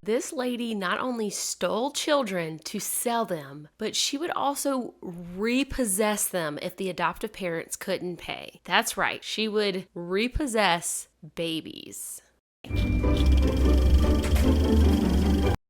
This lady not only stole children to sell them, but she would also repossess them if the adoptive parents couldn't pay. That's right, she would repossess babies.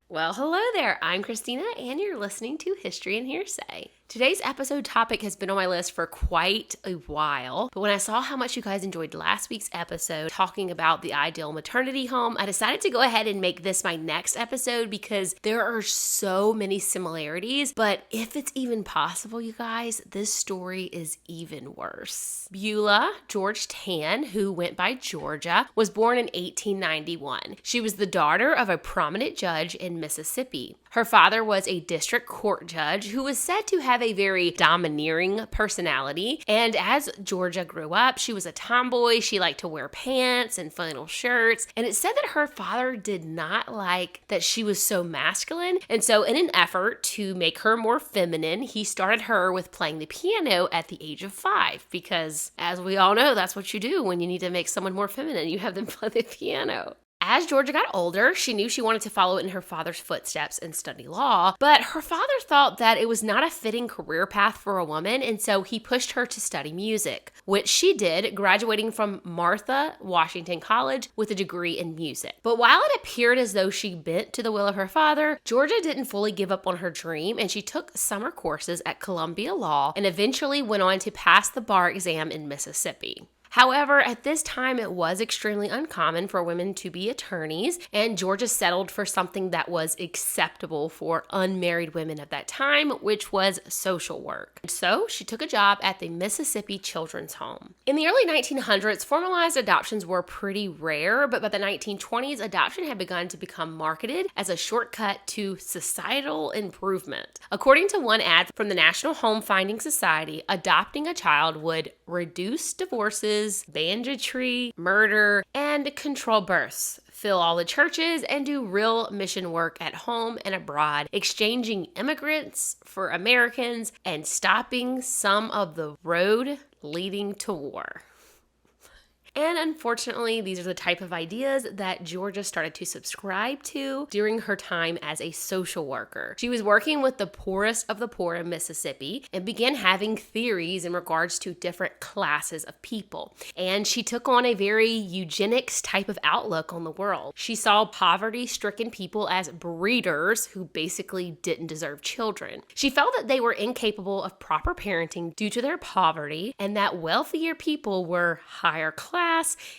Well, hello there. I'm Christina, and you're listening to History and Hearsay. Today's episode topic has been on my list for quite a while, but when I saw how much you guys enjoyed last week's episode talking about the ideal maternity home, I decided to go ahead and make this my next episode because there are so many similarities, but if it's even possible, you guys, this story is even worse. Beulah George Tann, who went by Georgia, was born in 1891. She was the daughter of a prominent judge in Mississippi. Her father was a district court judge who was said to have a very domineering personality. And as Georgia grew up, she was a tomboy. She liked to wear pants and flannel shirts. And it said that her father did not like that she was so masculine. And so in an effort to make her more feminine, he started her with playing the piano at the age of 5. Because as we all know, that's what you do when you need to make someone more feminine. You have them play the piano. As Georgia got older, she knew she wanted to follow in her father's footsteps and study law, but her father thought that it was not a fitting career path for a woman, and so he pushed her to study music, which she did, graduating from Martha Washington College with a degree in music. But while it appeared as though she bent to the will of her father, Georgia didn't fully give up on her dream, and she took summer courses at Columbia Law and eventually went on to pass the bar exam in Mississippi. However, at this time, it was extremely uncommon for women to be attorneys, and Georgia settled for something that was acceptable for unmarried women of that time, which was social work. So she took a job at the Mississippi Children's Home. In the early 1900s, formalized adoptions were pretty rare, but by the 1920s, adoption had begun to become marketed as a shortcut to societal improvement. According to one ad from the National Home Finding Society, adopting a child would reduce divorces, banditry, murder, and control births, fill all the churches, and do real mission work at home and abroad, exchanging immigrants for Americans and stopping some of the road leading to war. And unfortunately, these are the type of ideas that Georgia started to subscribe to during her time as a social worker. She was working with the poorest of the poor in Mississippi and began having theories in regards to different classes of people. And she took on a very eugenics type of outlook on the world. She saw poverty-stricken people as breeders who basically didn't deserve children. She felt that they were incapable of proper parenting due to their poverty, and that wealthier people were higher class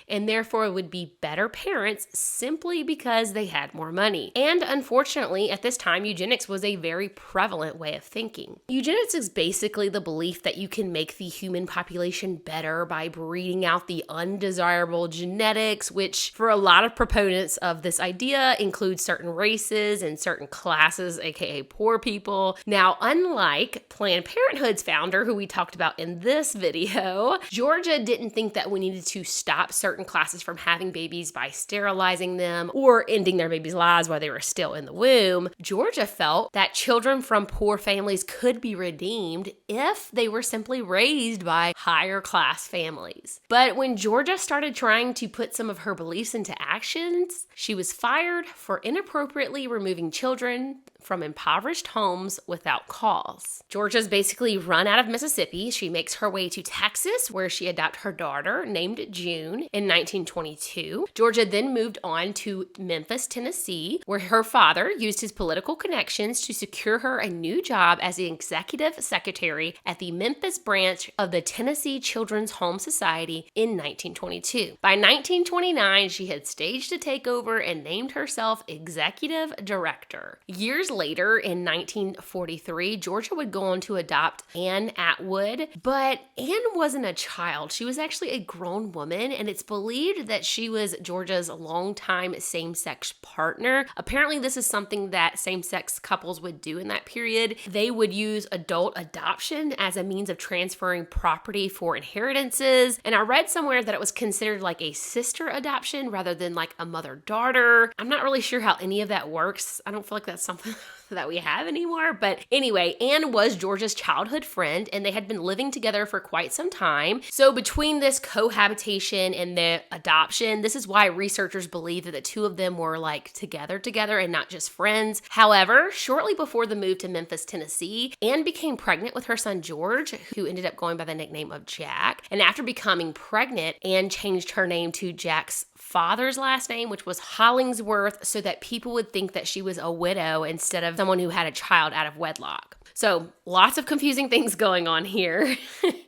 and therefore would be better parents simply because they had more money. And unfortunately, at this time, eugenics was a very prevalent way of thinking. Eugenics is basically the belief that you can make the human population better by breeding out the undesirable genetics, which for a lot of proponents of this idea includes certain races and certain classes, aka poor people. Now, unlike Planned Parenthood's founder, who we talked about in this video, Georgia didn't think that we needed to stop certain classes from having babies by sterilizing them or ending their babies' lives while they were still in the womb. Georgia felt that children from poor families could be redeemed if they were simply raised by higher class families. But when Georgia started trying to put some of her beliefs into actions, she was fired for inappropriately removing children from impoverished homes without cause. Georgia's basically run out of Mississippi. She makes her way to Texas, where she adopted her daughter named June in 1922. Georgia then moved on to Memphis, Tennessee, where her father used his political connections to secure her a new job as the executive secretary at the Memphis branch of the Tennessee Children's Home Society in 1922. By 1929, she had staged a takeover and named herself executive director. Years later, in 1943, Georgia would go on to adopt Ann Atwood, but Ann wasn't a child. She was actually a grown woman, and it's believed that she was Georgia's longtime same-sex partner. Apparently, this is something that same-sex couples would do in that period. They would use adult adoption as a means of transferring property for inheritances, and I read somewhere that it was considered like a sister adoption rather than like a mother-daughter. I'm not really sure how any of that works. I don't feel like that's something that we have anymore. But anyway, Anne was Georgia's childhood friend, and they had been living together for quite some time. So between this cohabitation and the adoption, this is why researchers believe that the two of them were like together and not just friends. However, shortly before the move to Memphis, Tennessee, Anne became pregnant with her son George, who ended up going by the nickname of Jack. And after becoming pregnant, Anne changed her name to Jack's father's last name, which was Hollingsworth, so that people would think that she was a widow instead of someone who had a child out of wedlock. So lots of confusing things going on here.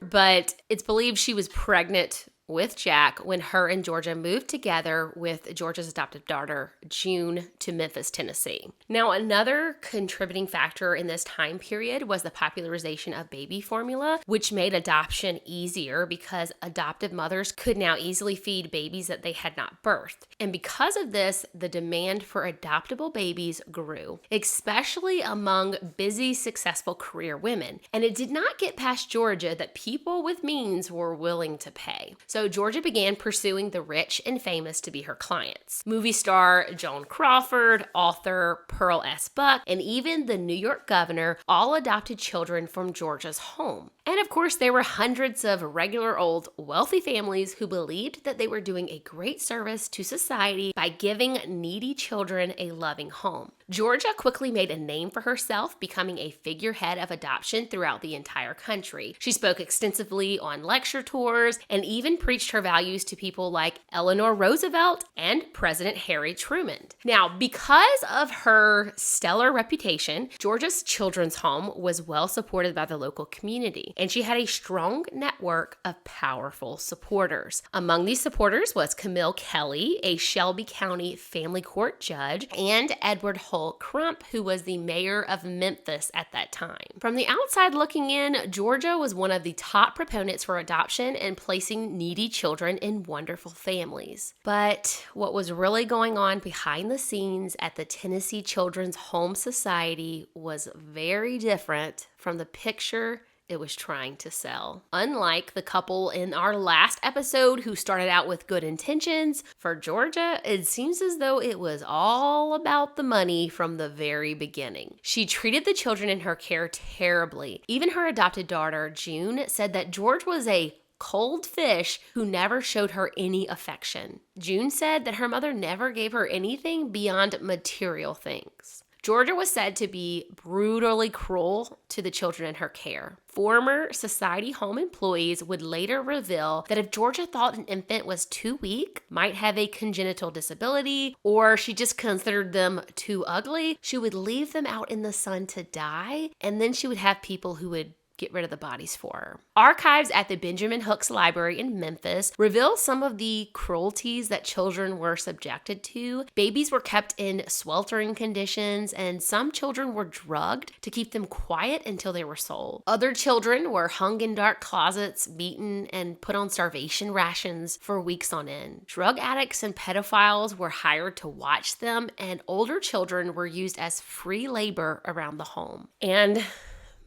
But it's believed she was pregnant with Jack when her and Georgia moved together with Georgia's adopted daughter, June, to Memphis, Tennessee. Now, another contributing factor in this time period was the popularization of baby formula, which made adoption easier because adoptive mothers could now easily feed babies that they had not birthed. And because of this, the demand for adoptable babies grew, especially among busy, successful career women. And it did not get past Georgia that people with means were willing to pay. So Georgia began pursuing the rich and famous to be her clients. Movie star Joan Crawford, author Pearl S. Buck, and even the New York governor all adopted children from Georgia's home. And of course, there were hundreds of regular old wealthy families who believed that they were doing a great service to society by giving needy children a loving home. Georgia quickly made a name for herself, becoming a figurehead of adoption throughout the entire country. She spoke extensively on lecture tours and even preached her values to people like Eleanor Roosevelt and President Harry Truman. Now, because of her stellar reputation, Georgia's children's home was well supported by the local community, and she had a strong network of powerful supporters. Among these supporters was Camille Kelly, a Shelby County family court judge, and Edward Holt Crump, who was the mayor of Memphis at that time. From the outside looking in, Georgia was one of the top proponents for adoption and placing needy children in wonderful families. But what was really going on behind the scenes at the Tennessee Children's Home Society was very different from the picture it was trying to sell. Unlike the couple in our last episode who started out with good intentions, for Georgia, it seems as though it was all about the money from the very beginning. She treated the children in her care terribly. Even her adopted daughter, June, said that George was a cold fish who never showed her any affection. June said that her mother never gave her anything beyond material things. Georgia was said to be brutally cruel to the children in her care. Former society home employees would later reveal that if Georgia thought an infant was too weak, might have a congenital disability, or she just considered them too ugly, she would leave them out in the sun to die, and then she would have people who would get rid of the bodies for her. Archives at the Benjamin Hooks Library in Memphis reveal some of the cruelties that children were subjected to. Babies were kept in sweltering conditions, and some children were drugged to keep them quiet until they were sold. Other children were hung in dark closets, beaten, and put on starvation rations for weeks on end. Drug addicts and pedophiles were hired to watch them, and older children were used as free labor around the home. And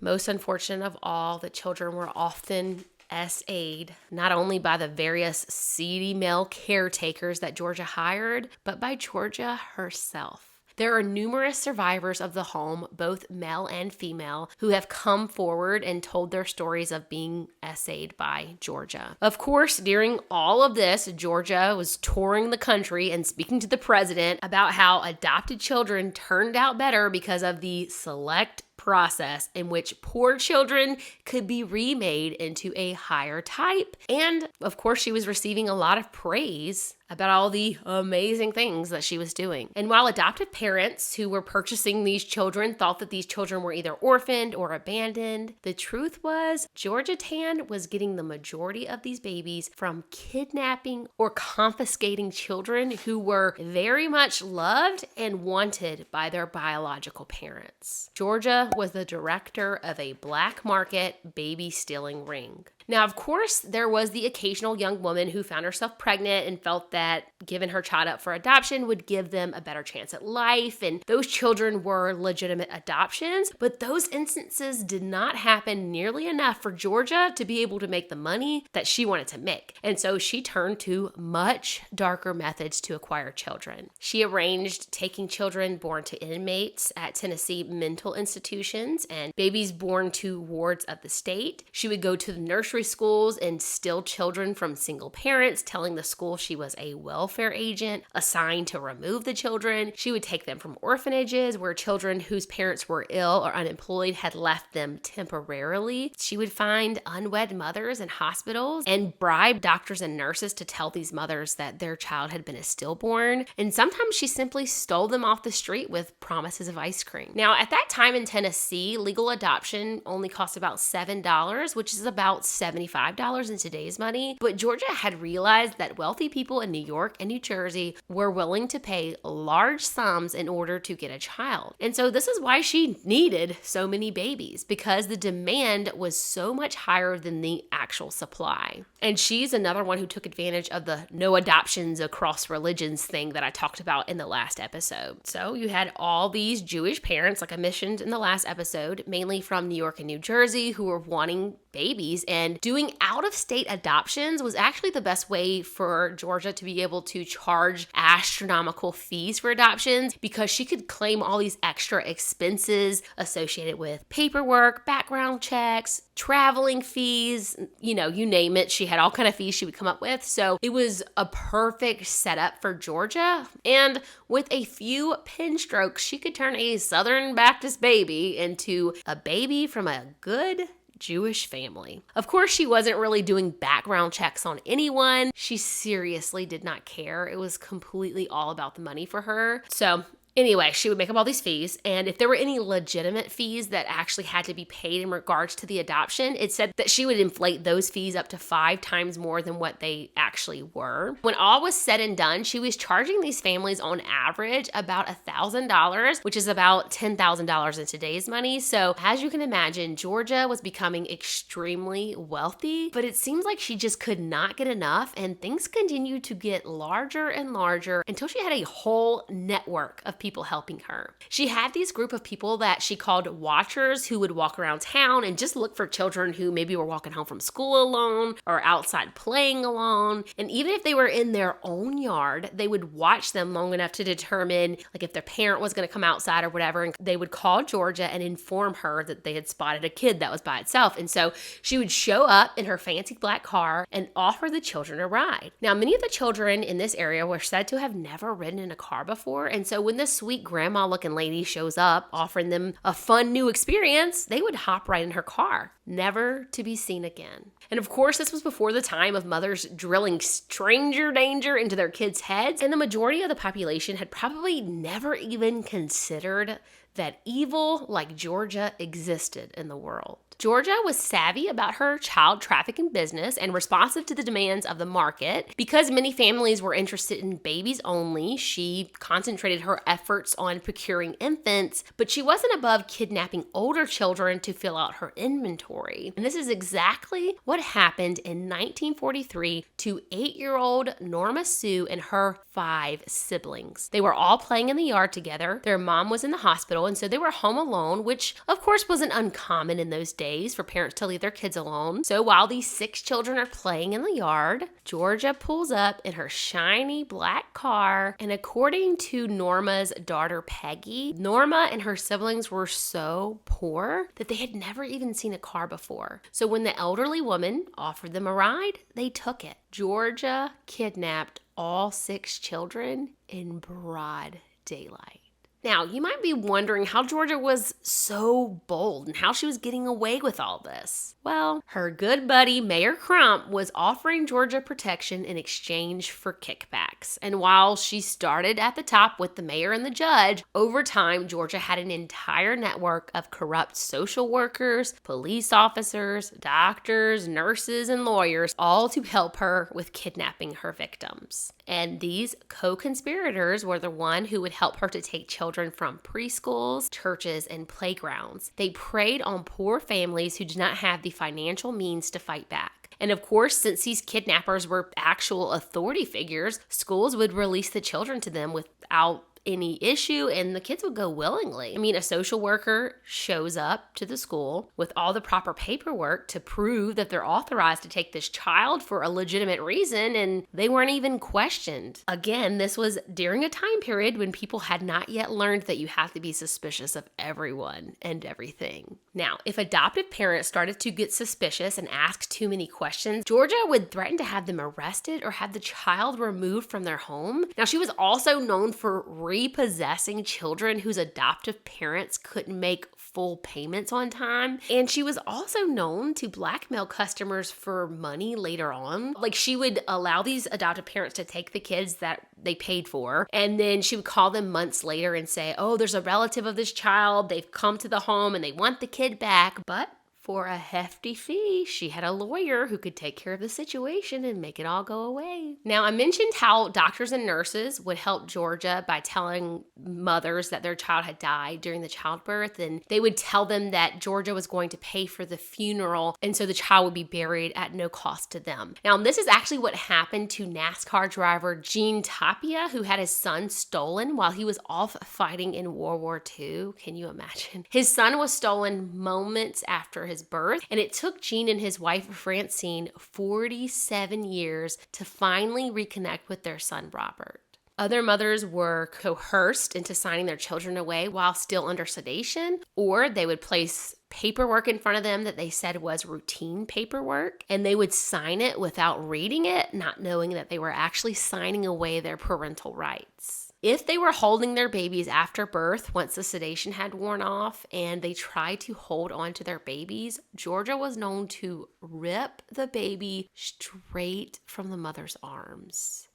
most unfortunate of all, the children were often SA'd, not only by the various seedy male caretakers that Georgia hired, but by Georgia herself. There are numerous survivors of the home, both male and female, who have come forward and told their stories of being SA'd by Georgia. Of course, during all of this, Georgia was touring the country and speaking to the president about how adopted children turned out better because of the select process in which poor children could be remade into a higher type. And of course, she was receiving a lot of praise about all the amazing things that she was doing. And while adoptive parents who were purchasing these children thought that these children were either orphaned or abandoned, the truth was Georgia Tann was getting the majority of these babies from kidnapping or confiscating children who were very much loved and wanted by their biological parents. Georgia was the director of a black market baby stealing ring. Now, of course, there was the occasional young woman who found herself pregnant and felt that giving her child up for adoption would give them a better chance at life, and those children were legitimate adoptions, but those instances did not happen nearly enough for Georgia to be able to make the money that she wanted to make, and so she turned to much darker methods to acquire children. She arranged taking children born to inmates at Tennessee mental institutions and babies born to wards of the state. She would go to the nursery schools and steal children from single parents, telling the school she was a welfare agent assigned to remove the children. She would take them from orphanages where children whose parents were ill or unemployed had left them temporarily. She would find unwed mothers in hospitals and bribe doctors and nurses to tell these mothers that their child had been a stillborn. And sometimes she simply stole them off the street with promises of ice cream. Now, at that time in Tennessee, legal adoption only cost about $7, which is about $75 in today's money. But Georgia had realized that wealthy people in New York and New Jersey were willing to pay large sums in order to get a child. And so this is why she needed so many babies, because the demand was so much higher than the actual supply. And she's another one who took advantage of the no adoptions across religions thing that I talked about in the last episode. So you had all these Jewish parents, like I mentioned in the last episode, mainly from New York and New Jersey, who were wanting babies, and doing out-of-state adoptions was actually the best way for Georgia to be able to charge astronomical fees for adoptions, because she could claim all these extra expenses associated with paperwork, background checks, traveling fees, you name it. She had all kind of fees she would come up with. So it was a perfect setup for Georgia. And with a few pen strokes, she could turn a Southern Baptist baby into a baby from a good Jewish family. Of course, she wasn't really doing background checks on anyone. She seriously did not care. It was completely all about the money for her. So anyway, she would make up all these fees, and if there were any legitimate fees that actually had to be paid in regards to the adoption, it said that she would inflate those fees up to 5 times more than what they actually were. When all was said and done, she was charging these families on average about $1,000, which is about $10,000 in today's money. So as you can imagine, Georgia was becoming extremely wealthy, but it seems like she just could not get enough, and things continued to get larger and larger until she had a whole network of people helping her. She had these group of people that she called watchers, who would walk around town and just look for children who maybe were walking home from school alone or outside playing alone. And even if they were in their own yard, they would watch them long enough to determine like if their parent was going to come outside or whatever, and they would call Georgia and inform her that they had spotted a kid that was by itself. And so she would show up in her fancy black car and offer the children a ride. Now, many of the children in this area were said to have never ridden in a car before, and so when this sweet grandma looking lady shows up offering them a fun new experience, they would hop right in her car, never to be seen again. And of course, this was before the time of mothers drilling stranger danger into their kids' heads, and the majority of the population had probably never even considered that evil like Georgia existed in the world. Georgia was savvy about her child trafficking business and responsive to the demands of the market. Because many families were interested in babies only, she concentrated her efforts on procuring infants, but she wasn't above kidnapping older children to fill out her inventory. And this is exactly what happened in 1943 to 8-year-old Norma Sue and her 5 siblings. They were all playing in the yard together. Their mom was in the hospital, and so they were home alone, which of course wasn't uncommon in those days for parents to leave their kids alone. So while these 6 children are playing in the yard, Georgia pulls up in her shiny black car, and according to Norma's daughter Peggy, Norma and her siblings were so poor that they had never even seen a car before. So when the elderly woman offered them a ride, they took it. Georgia kidnapped all 6 children in broad daylight. Now, you might be wondering how Georgia was so bold and how she was getting away with all this. Well, her good buddy, Mayor Crump, was offering Georgia protection in exchange for kickbacks. And while she started at the top with the mayor and the judge, over time, Georgia had an entire network of corrupt social workers, police officers, doctors, nurses, and lawyers, all to help her with kidnapping her victims. And these co-conspirators were the one who would help her to take children from preschools, churches, and playgrounds. They preyed on poor families who did not have the financial means to fight back. And of course, since these kidnappers were actual authority figures, schools would release the children to them without any issue, and the kids would go willingly. I mean, a social worker shows up to the school with all the proper paperwork to prove that they're authorized to take this child for a legitimate reason, and they weren't even questioned. Again, this was during a time period when people had not yet learned that you have to be suspicious of everyone and everything. Now, if adoptive parents started to get suspicious and ask too many questions, Georgia would threaten to have them arrested or have the child removed from their home. Now, she was also known for repossessing children whose adoptive parents couldn't make full payments on time. And she was also known to blackmail customers for money later on. Like, she would allow these adoptive parents to take the kids that they paid for, and then she would call them months later and say, oh, there's a relative of this child. They've come to the home and they want the kid back. But for a hefty fee, she had a lawyer who could take care of the situation and make it all go away. Now, I mentioned how doctors and nurses would help Georgia by telling mothers that their child had died during the childbirth, and they would tell them that Georgia was going to pay for the funeral, and so the child would be buried at no cost to them. Now, this is actually what happened to NASCAR driver Gene Tapia, who had his son stolen while he was off fighting in World War II. Can you imagine? His son was stolen moments after his birth, and it took Gene and his wife Francine 47 years to finally reconnect with their son Robert. Other mothers were coerced into signing their children away while still under sedation, or they would place paperwork in front of them that they said was routine paperwork, and they would sign it without reading it, not knowing that they were actually signing away their parental rights. If they were holding their babies after birth, once the sedation had worn off and they tried to hold on to their babies, Georgia was known to rip the baby straight from the mother's arms.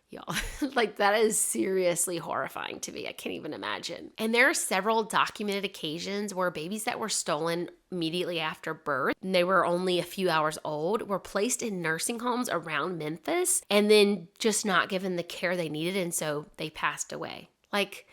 Y'all, like, that is seriously horrifying to me. I can't even imagine. And there are several documented occasions where babies that were stolen immediately after birth, and they were only a few hours old, were placed in nursing homes around Memphis and then just not given the care they needed, and so they passed away. Like,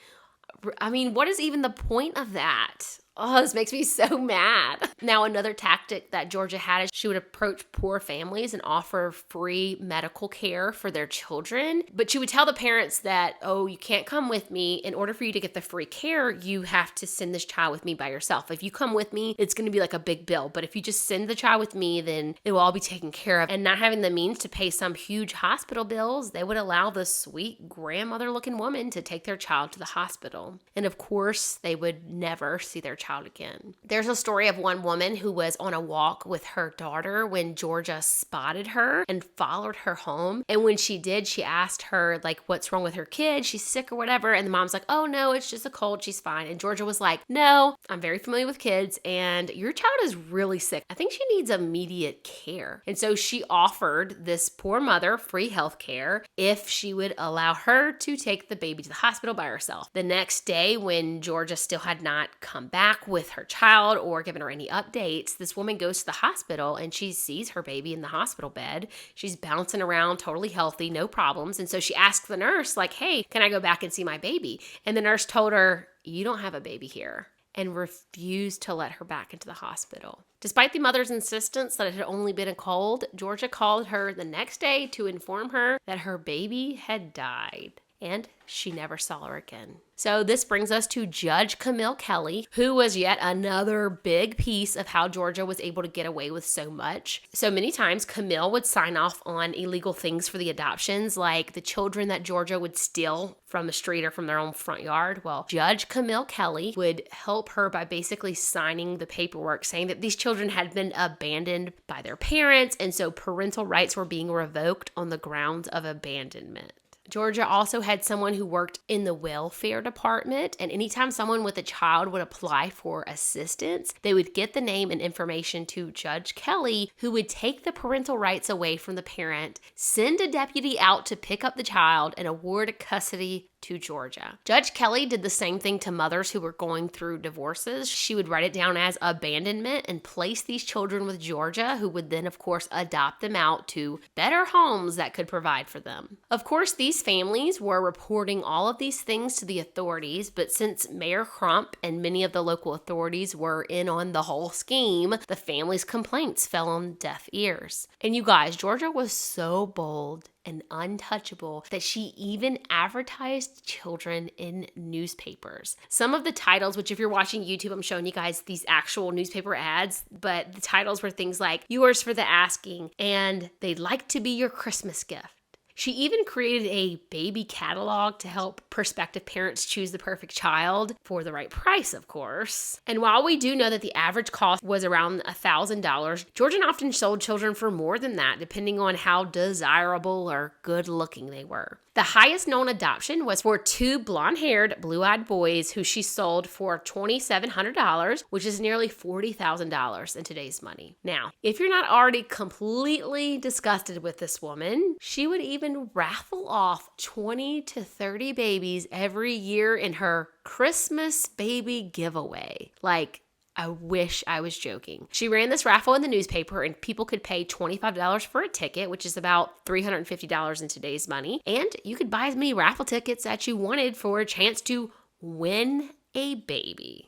I mean, what is even the point of that? Oh, this makes me so mad. Now, another tactic that Georgia had is she would approach poor families and offer free medical care for their children. But she would tell the parents that, oh, you can't come with me. In order for you to get the free care, you have to send this child with me by yourself. If you come with me, it's going to be like a big bill. But if you just send the child with me, then it will all be taken care of. And not having the means to pay some huge hospital bills, they would allow the sweet grandmother-looking woman to take their child to the hospital. And of course, they would never see their child again. There's a story of one woman who was on a walk with her daughter when Georgia spotted her and followed her home. And when she did, she asked her, like, what's wrong with her kid? She's sick or whatever. And the mom's like, oh no, it's just a cold. She's fine. And Georgia was like, no, I'm very familiar with kids and your child is really sick. I think she needs immediate care. And so she offered this poor mother free health care if she would allow her to take the baby to the hospital by herself. The next day, when Georgia still had not come back with her child or given her any updates, this woman goes to the hospital and she sees her baby in the hospital bed. She's bouncing around, totally healthy, no problems. And so she asks the nurse, like, hey, can I go back and see my baby? And the nurse told her, you don't have a baby here, and refused to let her back into the hospital. Despite the mother's insistence that it had only been a cold, Georgia called her the next day to inform her that her baby had died, and she never saw her again. So this brings us to Judge Camille Kelly, who was yet another big piece of how Georgia was able to get away with so much. So many times Camille would sign off on illegal things for the adoptions, like the children that Georgia would steal from the street or from their own front yard. Well, Judge Camille Kelly would help her by basically signing the paperwork saying that these children had been abandoned by their parents, and so parental rights were being revoked on the grounds of abandonment. Georgia also had someone who worked in the welfare department, and anytime someone with a child would apply for assistance, they would get the name and information to Judge Kelly, who would take the parental rights away from the parent, send a deputy out to pick up the child, and award custody to Georgia. Judge Kelly did the same thing to mothers who were going through divorces. She would write it down as abandonment and place these children with Georgia, who would then, of course, adopt them out to better homes that could provide for them. Of course, these families were reporting all of these things to the authorities, but since Mayor Crump and many of the local authorities were in on the whole scheme, the families' complaints fell on deaf ears. And you guys, Georgia was so bold and untouchable that she even advertised children in newspapers. Some of the titles, which if you're watching YouTube, I'm showing you guys these actual newspaper ads, but the titles were things like "Yours for the Asking" and "They'd Like to Be Your Christmas Gift." She even created a baby catalog to help prospective parents choose the perfect child for the right price, of course. And while we do know that the average cost was around $1,000, Georgia often sold children for more than that, depending on how desirable or good looking they were. The highest known adoption was for two blonde-haired, blue-eyed boys who she sold for $2,700, which is nearly $40,000 in today's money. Now, if you're not already completely disgusted with this woman, she would even raffle off 20 to 30 babies every year in her Christmas baby giveaway. Like, I wish I was joking. She ran this raffle in the newspaper and people could pay $25 for a ticket, which is about $350 in today's money. And you could buy as many raffle tickets as you wanted for a chance to win a baby.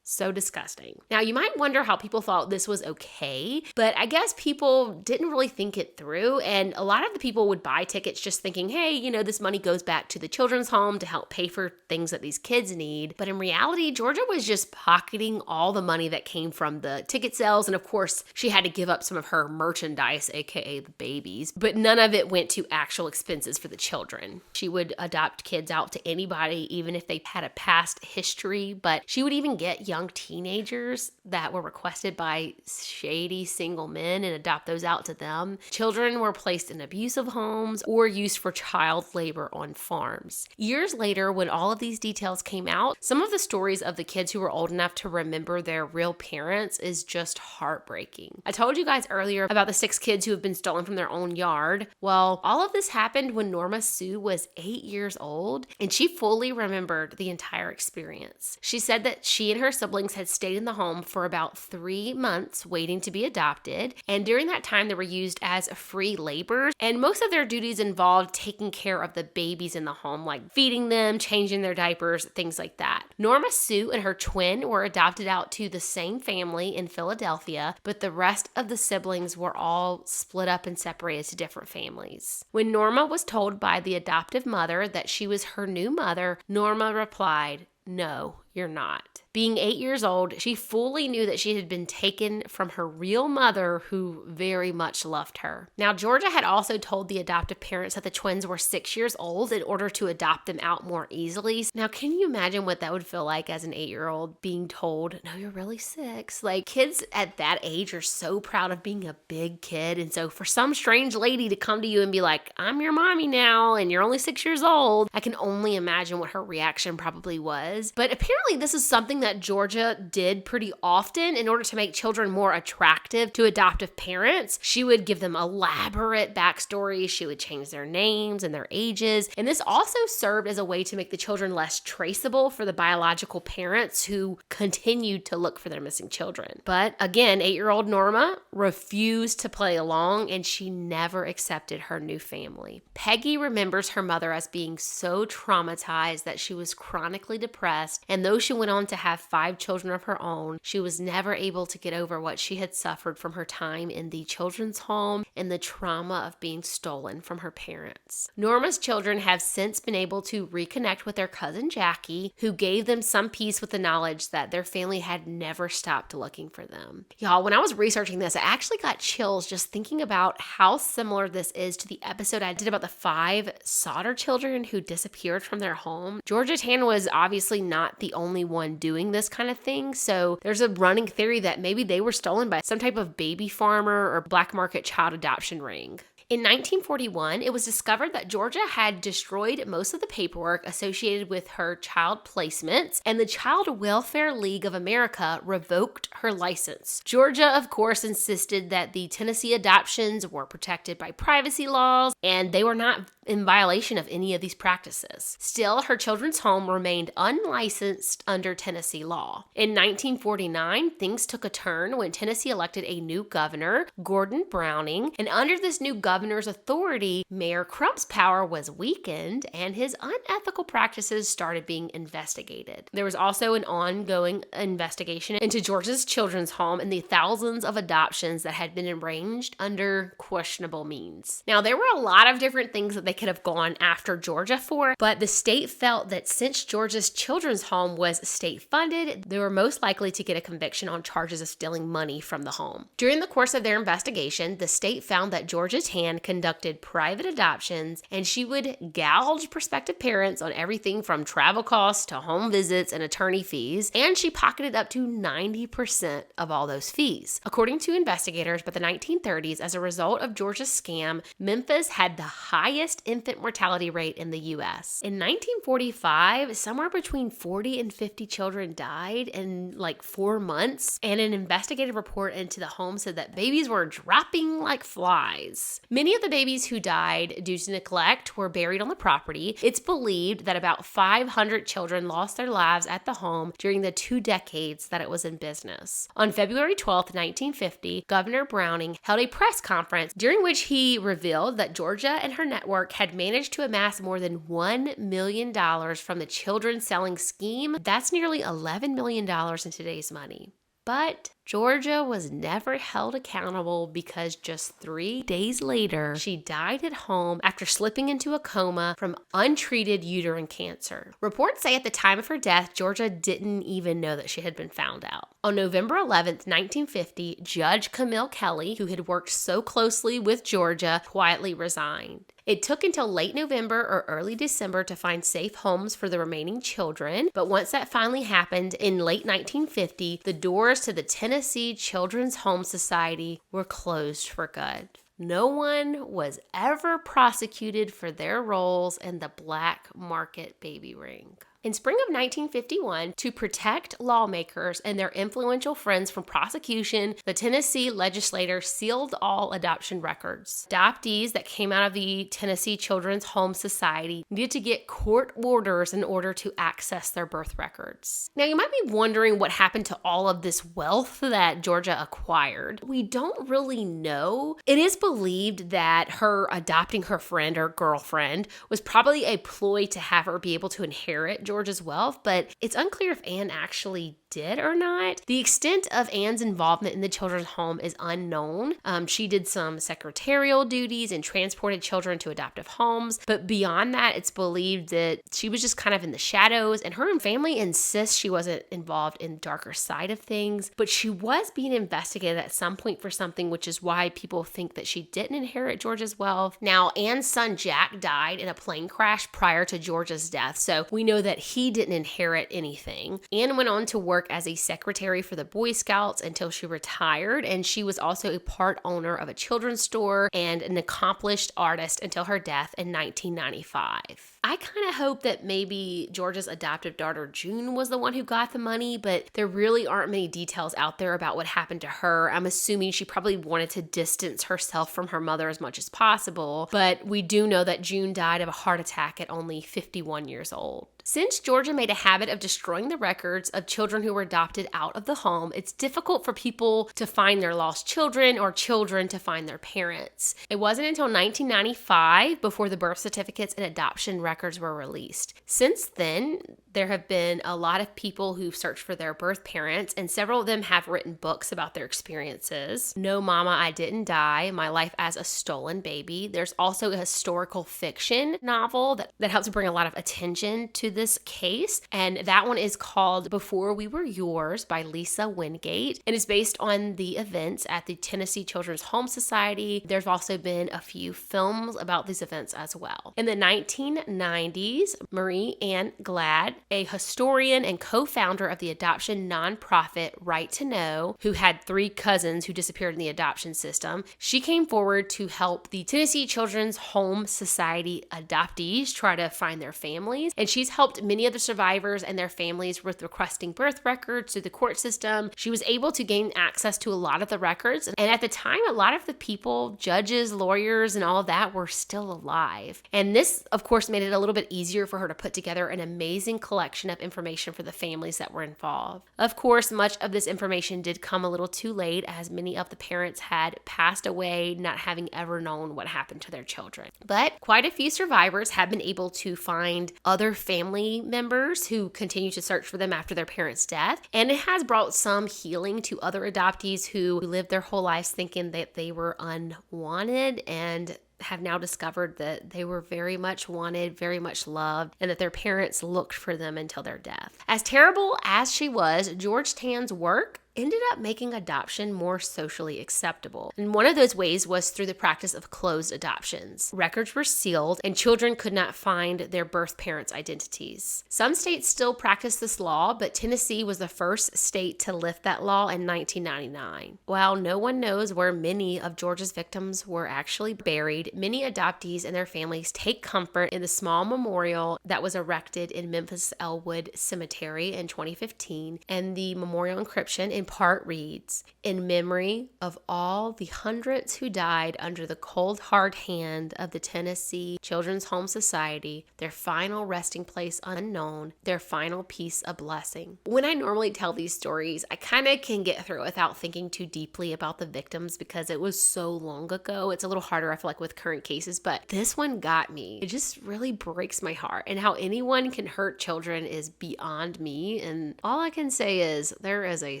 So disgusting. Now, you might wonder how people thought this was okay, but I guess people didn't really think it through. And a lot of the people would buy tickets just thinking, hey, this money goes back to the children's home to help pay for things that these kids need. But in reality, Georgia was just pocketing all the money that came from the ticket sales. And of course, she had to give up some of her merchandise, aka the babies, but none of it went to actual expenses for the children. She would adopt kids out to anybody, even if they had a past history, but she would even get young teenagers that were requested by shady single men and adopt those out to them. Children were placed in abusive homes or used for child labor on farms. Years later, when all of these details came out, some of the stories of the kids who were old enough to remember their real parents is just heartbreaking. I told you guys earlier about the 6 kids who have been stolen from their own yard. Well, all of this happened when Norma Sue was 8 years old, and she fully remembered the entire experience. She said that she and her siblings had stayed in the home for about 3 months waiting to be adopted, and during that time they were used as free labor, and most of their duties involved taking care of the babies in the home, like feeding them, changing their diapers, things like that. Norma Sue and her twin were adopted out to the same family in Philadelphia, but the rest of the siblings were all split up and separated to different families. When Norma was told by the adoptive mother that she was her new mother, Norma replied, "No, you're not." Being 8 years old, she fully knew that she had been taken from her real mother who very much loved her. Now, Georgia had also told the adoptive parents that the twins were 6 years old in order to adopt them out more easily. Now, can you imagine what that would feel like as an 8-year-old being told, no, you're really 6? Like, kids at that age are so proud of being a big kid. And so for some strange lady to come to you and be like, I'm your mommy now, and you're only 6 years old, I can only imagine what her reaction probably was. But apparently this is something that Georgia did pretty often in order to make children more attractive to adoptive parents. She would give them elaborate backstories. She would change their names and their ages. And this also served as a way to make the children less traceable for the biological parents who continued to look for their missing children. But again, 8-year-old Norma refused to play along, and she never accepted her new family. Peggy remembers her mother as being so traumatized that she was chronically depressed, and though she went on to have 5 children of her own, she was never able to get over what she had suffered from her time in the children's home and the trauma of being stolen from her parents. Norma's children have since been able to reconnect with their cousin Jackie, who gave them some peace with the knowledge that their family had never stopped looking for them. Y'all, when I was researching this, I actually got chills just thinking about how similar this is to the episode I did about the 5 Sodder children who disappeared from their home. Georgia Tann was obviously not the only one doing this kind of thing, so there's a running theory that maybe they were stolen by some type of baby farmer or black market child adoption ring. In 1941, it was discovered that Georgia had destroyed most of the paperwork associated with her child placements, and the Child Welfare League of America revoked her license. Georgia, of course, insisted that the Tennessee adoptions were protected by privacy laws, and they were not in violation of any of these practices. Still, her children's home remained unlicensed under Tennessee law. In 1949, things took a turn when Tennessee elected a new governor, Gordon Browning, and under this new governor's authority, Mayor Crump's power was weakened and his unethical practices started being investigated. There was also an ongoing investigation into Georgia's children's home and the thousands of adoptions that had been arranged under questionable means. Now, there were a lot of different things that they could have gone after Georgia for, but the state felt that since Georgia's children's home was state-funded, they were most likely to get a conviction on charges of stealing money from the home. During the course of their investigation, the state found that Georgia Tann conducted private adoptions, and she would gouge prospective parents on everything from travel costs to home visits and attorney fees, and she pocketed up to 90% of all those fees. According to investigators, by the 1930s, as a result of Georgia's scam, Memphis had the highest infant mortality rate in the U.S. In 1945, somewhere between 40 and 50 children died in like 4 months, and an investigative report into the home said that babies were dropping like flies. Many of the babies who died due to neglect were buried on the property. It's believed that about 500 children lost their lives at the home during the 2 decades that it was in business. On February 12, 1950, Governor Browning held a press conference during which he revealed that Georgia and her network had managed to amass more than $1 million from the children selling scheme. That's nearly $11 million in today's money. But Georgia was never held accountable because just 3 days later, she died at home after slipping into a coma from untreated uterine cancer. Reports say at the time of her death, Georgia didn't even know that she had been found out. On November 11th, 1950, Judge Camille Kelly, who had worked so closely with Georgia, quietly resigned. It took until late November or early December to find safe homes for the remaining children, but once that finally happened in late 1950, the doors to the Tennessee Children's Home Society were closed for good. No one was ever prosecuted for their roles in the black market baby ring. In spring of 1951, to protect lawmakers and their influential friends from prosecution, the Tennessee legislature sealed all adoption records. Adoptees that came out of the Tennessee Children's Home Society needed to get court orders in order to access their birth records. Now, you might be wondering what happened to all of this wealth that Georgia acquired. We don't really know. It is believed that her adopting her friend or girlfriend was probably a ploy to have her be able to inherit Georgia's wealth, but it's unclear if Anne actually did or not. The extent of Anne's involvement in the children's home is unknown. She did some secretarial duties and transported children to adoptive homes, but beyond that, it's believed that she was just kind of in the shadows, and her family insists she wasn't involved in the darker side of things, but she was being investigated at some point for something, which is why people think that she didn't inherit Georgia's wealth. Now, Anne's son Jack died in a plane crash prior to Georgia's death, so we know that he didn't inherit anything. Anne went on to work as a secretary for the Boy Scouts until she retired, and she was also a part owner of a children's store and an accomplished artist until her death in 1995. I kind of hope that maybe Georgia's adoptive daughter June was the one who got the money, but there really aren't many details out there about what happened to her. I'm assuming she probably wanted to distance herself from her mother as much as possible, but we do know that June died of a heart attack at only 51 years old. Since Georgia made a habit of destroying the records of children who were adopted out of the home, it's difficult for people to find their lost children or children to find their parents. It wasn't until 1995 before the birth certificates and adoption records were released. Since then, there have been a lot of people who've searched for their birth parents, and several of them have written books about their experiences. No Mama, I Didn't Die, My Life as a Stolen Baby. There's also a historical fiction novel that helps bring a lot of attention to this case, and that one is called Before We Were Yours by Lisa Wingate, and is based on the events at the Tennessee Children's Home Society. There's also been a few films about these events as well. In the 1990s, Marie Ann Glad, a historian and co-founder of the adoption nonprofit Right to Know, who had 3 cousins who disappeared in the adoption system, she came forward to help the Tennessee Children's Home Society adoptees try to find their families, and she's helped helped many of the survivors and their families with requesting birth records through the court system. She was able to gain access to a lot of the records. And at the time, a lot of the people, judges, lawyers, and all of that were still alive. And this, of course, made it a little bit easier for her to put together an amazing collection of information for the families that were involved. Of course, much of this information did come a little too late, as many of the parents had passed away, not having ever known what happened to their children. But quite a few survivors have been able to find other family members who continue to search for them after their parents' death. And it has brought some healing to other adoptees who lived their whole lives thinking that they were unwanted and have now discovered that they were very much wanted, very much loved, and that their parents looked for them until their death. As terrible as she was, George Tann's work ended up making adoption more socially acceptable. And one of those ways was through the practice of closed adoptions. Records were sealed, and children could not find their birth parents' identities. Some states still practice this law, but Tennessee was the first state to lift that law in 1999. While no one knows where many of George's victims were actually buried, many adoptees and their families take comfort in the small memorial that was erected in Memphis Elwood Cemetery in 2015, and the memorial inscription in part reads, "In memory of all the hundreds who died under the cold hard hand of the Tennessee Children's Home Society, their final resting place unknown, their final peace a blessing." When I normally tell these stories, I kind of can get through it without thinking too deeply about the victims because it was so long ago. It's a little harder, I feel like, with current cases, but this one got me. It just really breaks my heart, and how anyone can hurt children is beyond me, and all I can say is there is a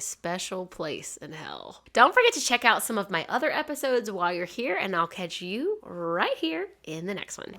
special place in hell. Don't forget to check out some of my other episodes while you're here, and I'll catch you right here in the next one.